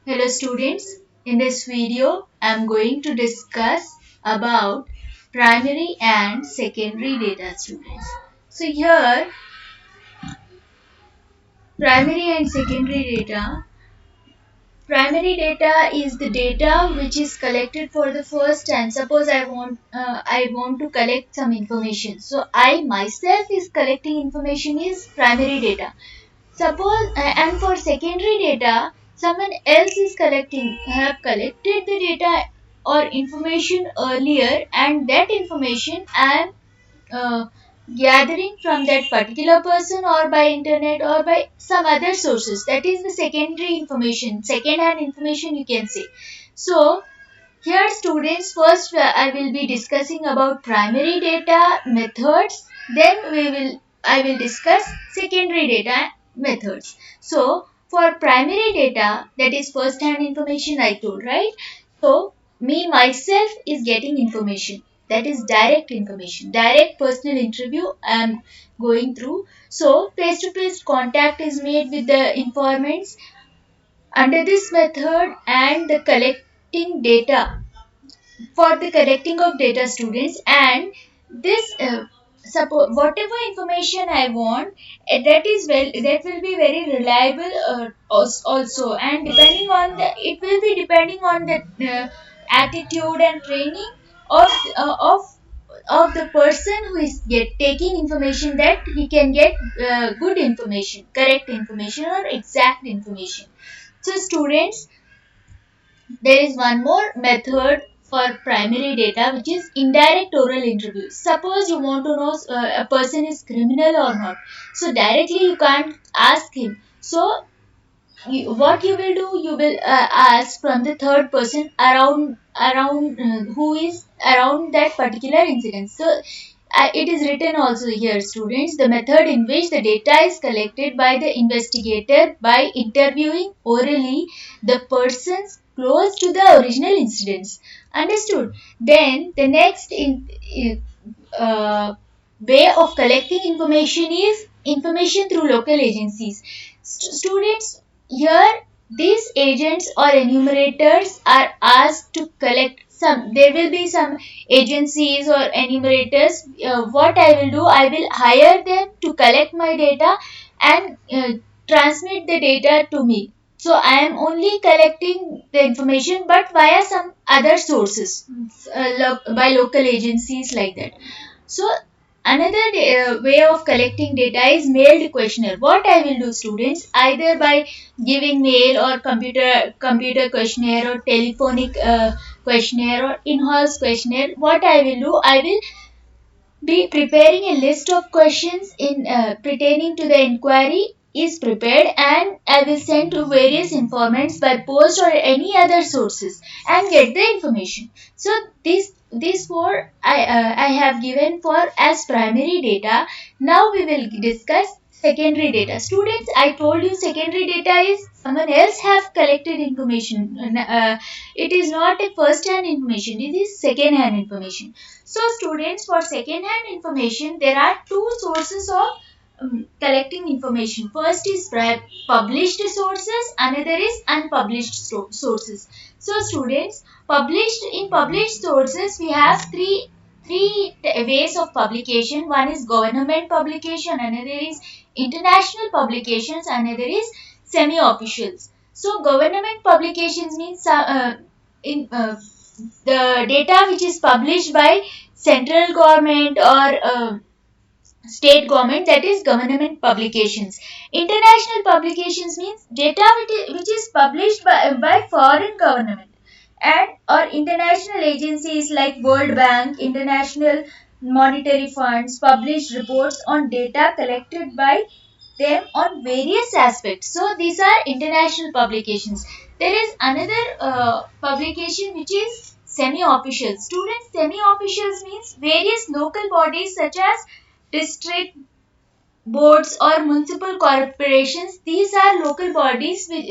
Hello students, in this video I am going to discuss about primary and secondary data students. So here primary and secondary data. Primary data is the data which is collected for the first time. Suppose I want to collect some information. So I myself is collecting information is primary data. Suppose and for secondary data, someone else is have collected the data or information earlier, and that information I am uh, gathering from that particular person or by internet or by some other sources. That is the secondary information, second-hand information you can say. So here students, first I will be discussing about primary data methods, then I will discuss secondary data methods. So for primary data, that is first hand information I told, right? So me myself is getting information, that is direct information, direct personal interview I am going through. So face to face contact is made with the informants under this method, and the collecting data for the collecting of data students, and this suppose whatever information I want, that will be very reliable also, and depending on the it will be depending on the attitude and training of the person who is taking information, that he can get good information, correct information or exact information. So students, there is one more method for primary data, which is indirect oral interview. Suppose you want to know a person is criminal or not. So directly you can't ask him. So what you will do, you will ask from the third person around who is around that particular incident. So it is written also here, students, the method in which the data is collected by the investigator by interviewing orally the persons close to the original incidents. Understood? Then the next uh, way of collecting information is information through local agencies. Students, here these agents or enumerators are asked to collect some. There will be some agencies or enumerators. What I will do, I will hire them to collect my data and transmit the data to me. So I am only collecting the information, but via some other sources, by local agencies like that. So another way of collecting data is mailed questionnaire. What I will do, students, either by giving mail or computer questionnaire or telephonic questionnaire or in-house questionnaire, what I will do, I will be preparing a list of questions in pertaining to the inquiry is prepared, and I will send to various informants by post or any other sources and get the information. So these four I have given for as primary data. Now we will discuss secondary data. Students, I told you secondary data is someone else have collected information. It is not a first hand information, it is second hand information. So students, for second hand information, there are two sources of collecting information. First is published sources, another is unpublished sources. So students, published sources, we have three ways of publication. One is government publication, another is international publications, another is semi-officials. So government publications means in the data which is published by central government or state government, that is government publications. International publications means data which is published by foreign government and or international agencies like World Bank, International Monetary Funds published reports on data collected by them on various aspects. So these are international publications. There is another publication which is semi-official. Students, semi-officials means various local bodies such as district boards or municipal corporations. These are local bodies which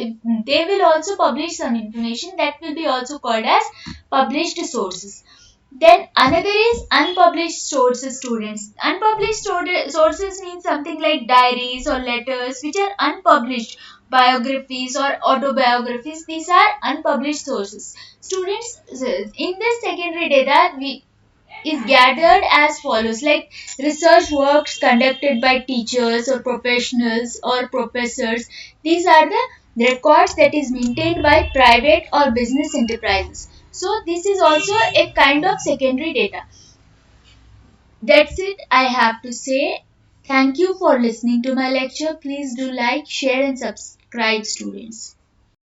they will also publish some information, that will be also called as published sources. Then another is unpublished sources, students. Unpublished sources means something like diaries or letters which are unpublished. biographies or autobiographies. These are unpublished sources. Students, in this secondary data, we is gathered as follows, like research works conducted by teachers or professionals or professors. These are the records that is maintained by private or business enterprises. So this is also a kind of secondary data. That's it I have to say. Thank you for listening to my lecture. Please do like, share and subscribe, students.